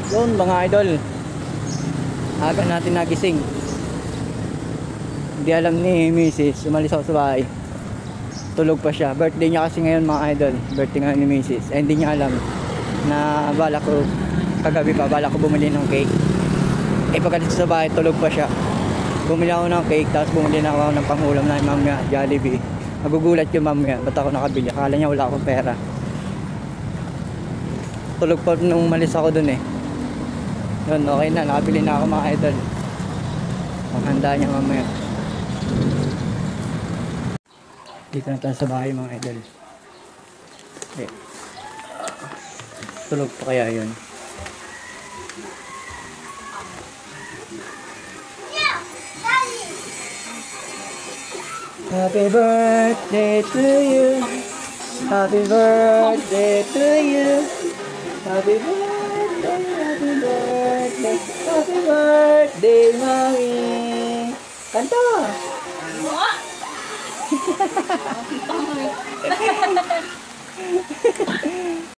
Yun mga idol, aga natin nagising. Hindi alam ni Mrs. Umalis ako sa bahay, tulog pa siya. Birthday niya kasi ngayon mga idol. Birthday ngayon ni Mrs. Hindi niya alam na bala ko kagabi pa, bala ko bumili ng cake. Pagdating sa bahay, tulog pa siya. Bumili ako ng cake, tapos bumili na ako ng pangulam na mamaya, Jollibee. Nagugulat yung mamaya, ba't ako nakabili? Akala niya wala akong pera. Tulog pa nung umalis ako dun eh. Yun, okay na, nakabili na ako mga idol. Panghanda niya mamaya. Dito na tayo sa bahay mga idol. Okay. Tulog pa kaya yun? Happy birthday to you. Happy birthday to you. Happy birthday, happy birthday, happy birthday, Mami. Kanta!